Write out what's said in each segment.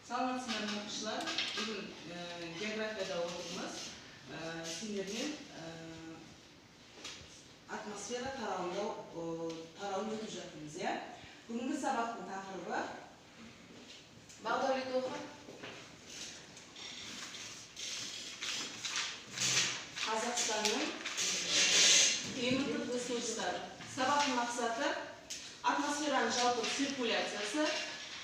Саламатсыздар оқушылар. Бүгін географияда оқудымыз. Сендермен атмосфера тарауын өтіп жатырмыз, иә? Бүгінгі сабақтың тақырыбы Бағдәулет оқы. Қазақстанның климаттық ресурстары. Сабақтың мақсаты атмосфераның жалпы циркуляциясы.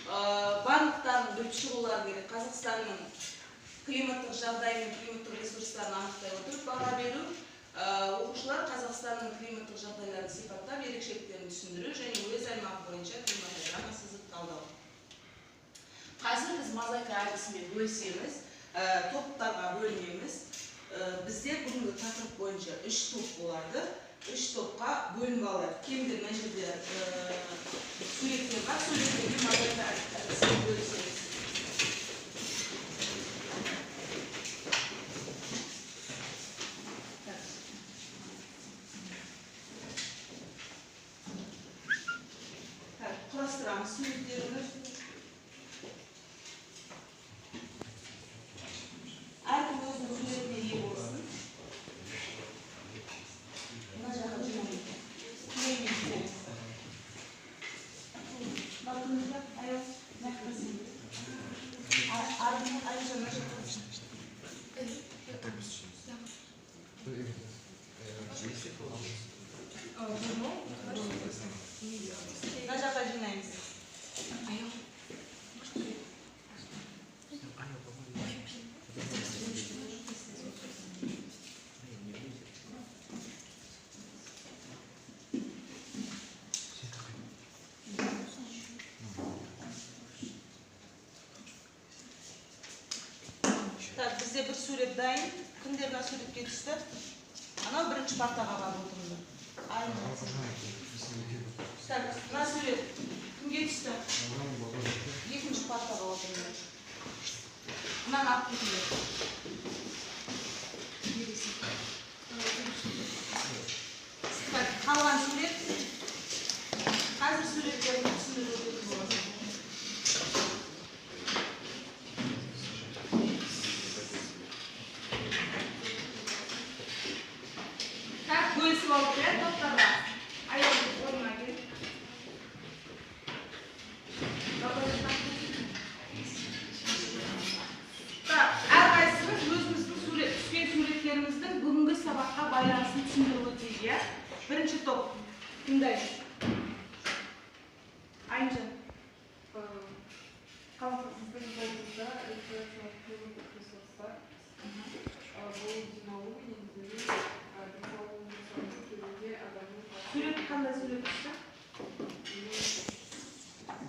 Барлықтарын біліп шығулар керек. Қазақстанның климаттық жағдайы мен климаттық ресурстарын анықтай отырып баға беру. Оқушылар Қазақстанның климаттық жағдайларын сипаттап, ерекшеліктерін түсіндіру және өз аймағы бойынша климатограмма сызып талдау. Қазір біз мозаика әдісімен бөлісеміз, топтарға бөлінеміз. Бізде бүгінгі тақырып бойынша 3 топ болады. 3 топқа бөлініп алайық. Кемде мына жерде суреттер бар, суреттерге мозаика әдісімен бөлісеміз. Құрастырамыз суреттеріміз. Әркім өзінің суретіне ие болсын. Мына жаққа жинаймыз. Балтымызда аяқ нәқтасын. Ардымен айжан мына жаққа. Мына жаққа жинаймыз. Бізде бір сурет дайын. Кімдер мына суретке түсті? Анау бірінші партаға барып отырды. Мына сурет кімге түсті? Екінші партаға отырды. Мынаны алып кетіңдер. Қалған сурет. Қазір суреттерді түсіндіріп өтетін болады. Бөлісіп алып келеді, топтарға. Аяғын орнына келіп. Әрқайсымыз өзіміздің түскен суреттеріміздің бүгінгі сабаққа байланысын түсіндіріп өтейік, иә? Бірінші топ. Тыңдайық. Айнжан. Қамтамасыздың болуында рекреациялық климаттық ресурстар бұл демалу, емделу, Сурет қандай сурет түсті?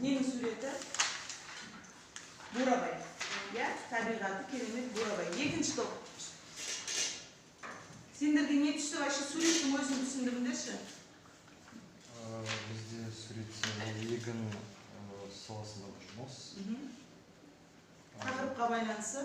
Ненің суреті? Бурабай. Табиғаты керемет Бурабай. Екінші топ. Сендерге не түсті? Вообще суреттің өзін түсіндіріңдерші. Бізде суретте егін саласындағы жұмыс. Тақырыпқа байланысы.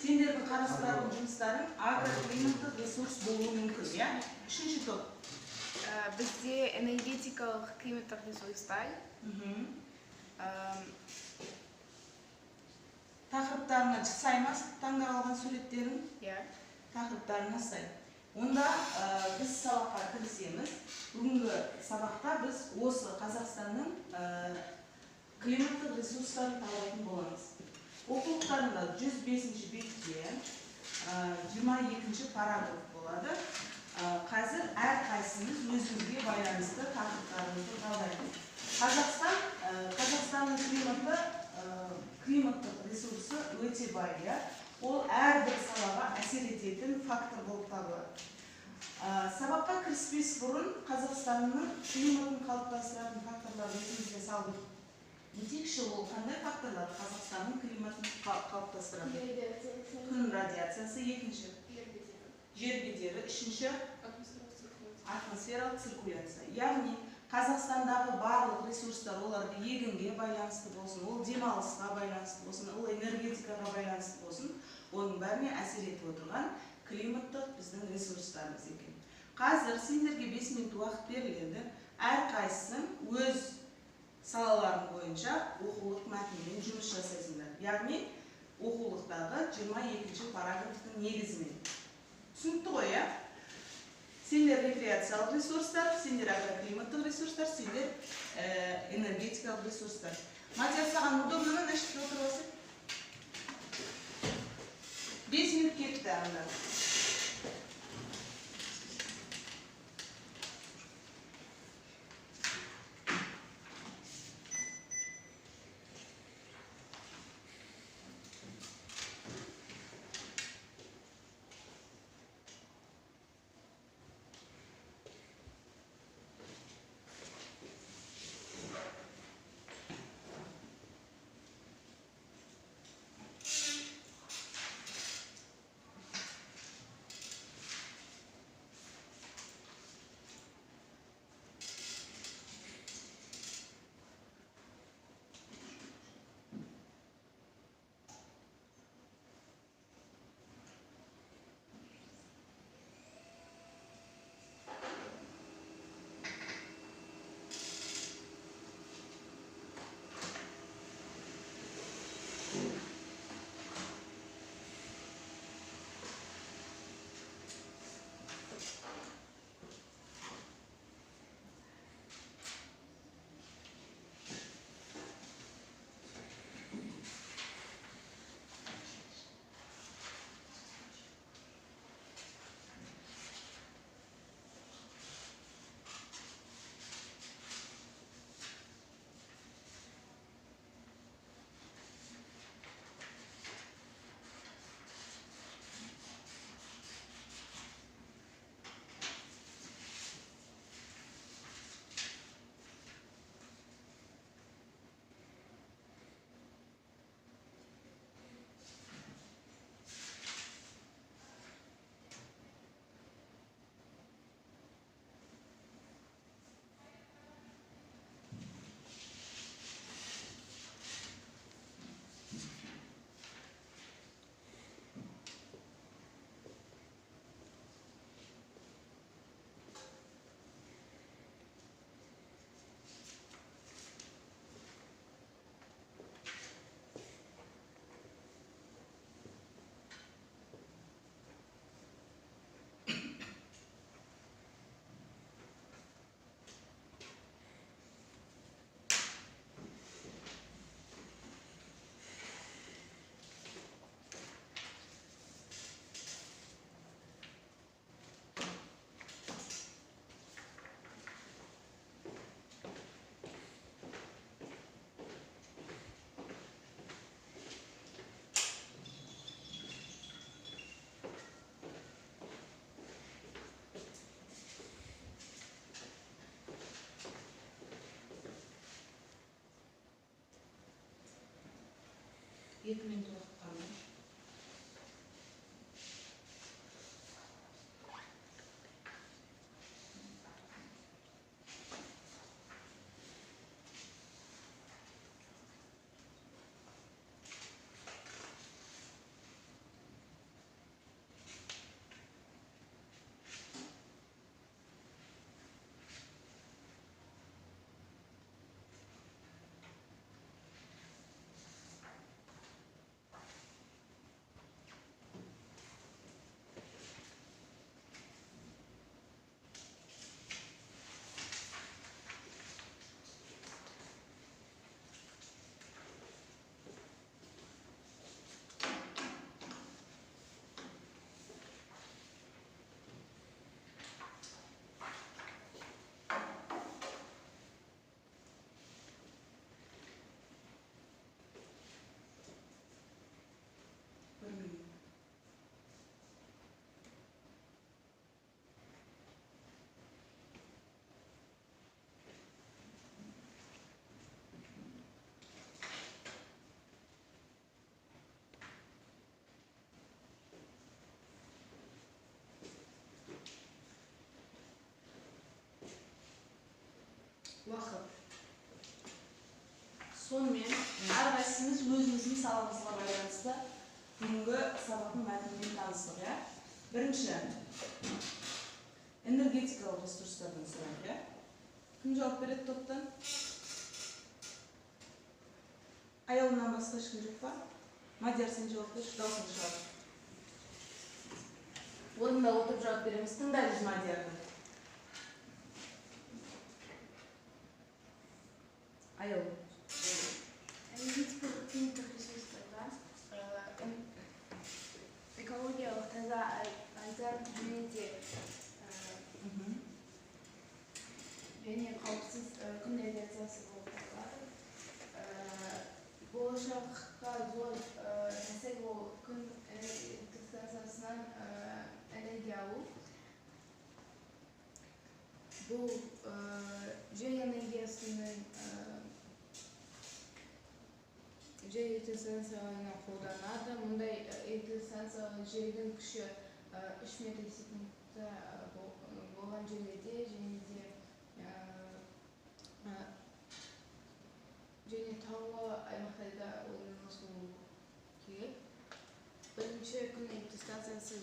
Сендердің қарастыратын жұмыстарын агроклиматтық ресурс болуы мүмкін, иә? Үшінші топ. Бізде энергетикалық климаттық ресурстар. Тақырыптарына сай ма таңдалған суреттерің? Иә. Тақырыптарына сай. Онда біз сабаққа кірісеміз. Бүгінгі сабақта біз осы Қазақстанның климаттық ресурстарын талдайтын боламыз. Оқулықтарында 105-ші бетте 22-ші параграф болады. Қазір әрқайсымыз өзімізге байланысты тақырыптарымызды талдаймыз. Қазақстанның климаттық ресурсы өте бай. Ол әрбір салаға әсер ететін фактор болып табылады. Сабаққа кіріспес бұрын Қазақстанның климатын қалыптастыратын факторларды есімізге салып өтейікші. Ол қандай факторлар Қазақстанның климатын қалыптастырады? Күн радиациясы, екінші жер бедері, үшінші атмосфералық циркуляция. Яғни Қазақстандағы барлық ресурстар, оларды егінге байланысты болсын, ол демалысқа байланысты болсын, ол энергетикаға байланысты болсын, оның бәріне әсер етіп отырған климаттық біздің ресурстарымыз екен. Қазір сендерге 5 минут уақыт беріледі. Әрқайсың өз салаларың бойынша оқулық мәтінмен жұмыс жасайсыңдар. Яғни оқулықтағы 22-ші параграфтың негізімен. Түсінікті ғой, иә? Сендер рекреациялық ресурстар, сендер агроклиматтық ресурстар, сендер энергетикалық ресурстар. Матиас, саған удобно ма нәшікте отырып алсақ? 5 минут кетті анда. Екі минут уақыт қалды. Уақыт. Сонымен, әрқайсымыз өзіміздің саламызға байланысты бүгінгі сабақтың мәтінімен таныстық, иә? Бірінші, энергетикалық ресурстардан сұрайды, иә? Кім жауап береді топтан? Аялынан басқа ешкім жоқ па? Мадияр, сен жауап берші, даусың шығар. Орында отырып жауап береміз. Тыңдаймыз Мадиярды. Аял. Энергетикалық климаттық ресурстарда экологиялық таза арзан және қауіпсіз күн энергиясы болып табылады. Болашаққа зор мәселе ол күн электростанциясынан энергия алу. Бұл жел энергиясының жел электростанцияларына қолданады. Мұндай электростанциялар желдің күші 3 метр секундта болған жерлерде және таулы аймақтарда орналасуы керек. Бірінші күн электростанциясы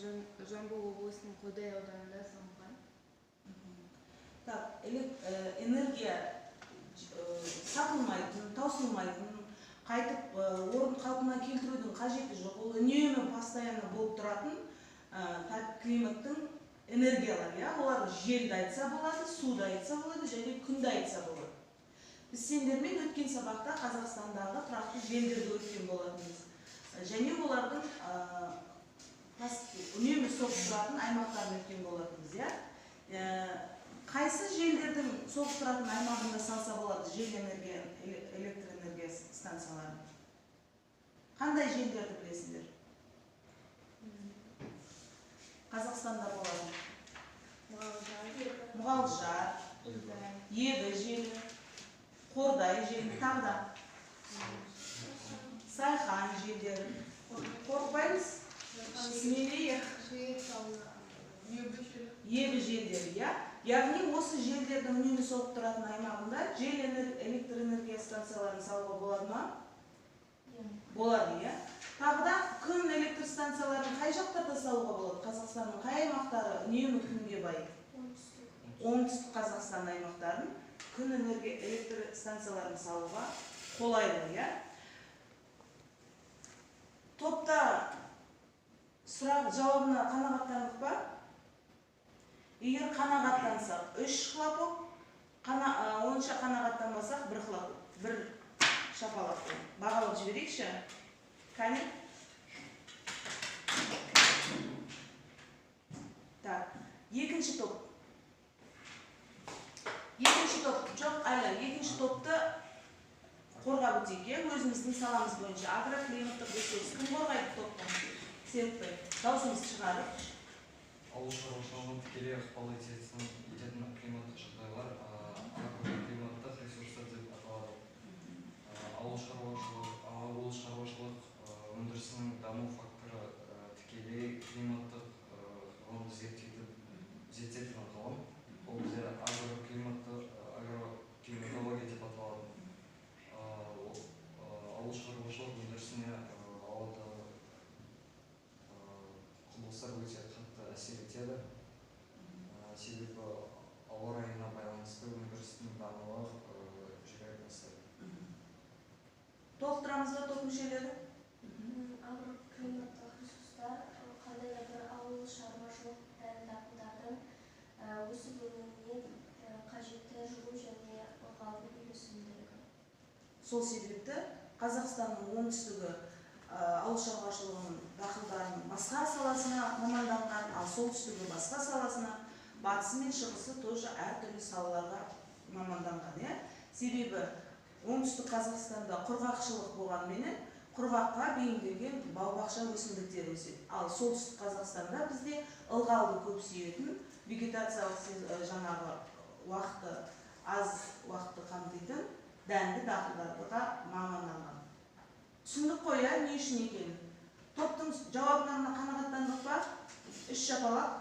Жамбыл облысының Қордай ауданында салынған. Энергия сатылмайтын, таусылмайтын, қайтып орын қалпына келтірудің қажеті жоқ. Ол үнемі постоянно болып тұратын климаттың энергиялары, иә? Олар желді айтса болады, суды айтса болады, және күнді айтса болады. Біз сендермен өткен сабақта Қазақстандағы тұрақты желдерді өткен болатынбыз. Және олардың үнемі соғып тұратын аймақтарын өткен болатынбыз, иә? Қайсы желдердің соғып тұратын аймағында салса болады электроэнергия станцияларын? Қандай желдерді білесіңдер? Қазақстанда болады. Мұғалжар, Егі желі, Қордай желі, тағда. Сайхан желдері. Қорқпаймыз? Смелее. Егі желдері, иә? Яғни осы желдердің үнемі соғып тұратын аймағында жел электроэнергия станцияларын салуға болады ма? Болады, иә? Тағда күн электростанцияларын қай жақтарда салуға болады? Қазақстанның қай аймақтары үнемі күнге бай? Оңтүстік Қазақстан аймақтарын күн электростанцияларын салуға қолайлы, иә? Топта сұрақ жауабына қанағаттандық па? Егер қанағаттансақ 3 хлопок, онша қанағаттанбасақ 1 хлопок, 1 шапалақ. Бағалап жіберейікші? Кәне? Так, екінші топ. Екінші топ, жоқ әлі, екінші топты қорғап өтейік, өзіміздің саламыз бойынша. Агроклиматтық ресурс. Кім қорғайды топтан? Серікбай, даусымызды шығарып. Ауыл шаруашылығына тікелей ықпал ететін климаттық жағдайлар агроклиматтық ресурстар деп аталады. Ауыл шаруашылық өндірісінің даму факторы тікелей климаттық ғылымды зерттейтін ғылым. Ол бізде агроклиматология деп аталады. Ауыл шаруашылық өндірісіне ауада құбылыстар өте қатты әсер етеді. Себебі ауа райына байланысты өндірістің дамуы жүре бастайды. Толықтырамыз ба топ мүшелері? Агроклиматтық ресурстар қандай да бір ауыл шаруашылық дақылдардың өсіп-өнуіне қажетті жылу және ылғалдың үйлесімділігі. Сол себепті Қазақстанның оңтүстігі ауыл шаруашылығының дақылдарының басқа саласына маманданған, ал солтүстігі басқа саласына, батысы мен шығысы тоже әртүрлі салаларға маманданған. Себебі оңтүстік Қазақстанда құрғақшылық болғанменен құрғаққа бейімделген бау-бақша өсімдіктер өседі. Ал солтүстік Қазақстанда бізде ылғалды көп сүйетін, вегетациялық жаңағы уақыты аз уақытты қамтитын дәнді дақылдарға маманданған. Түсіндік қой, не үшін екенін? Топтың жауабына қанағаттандық па? 3 шапалақ.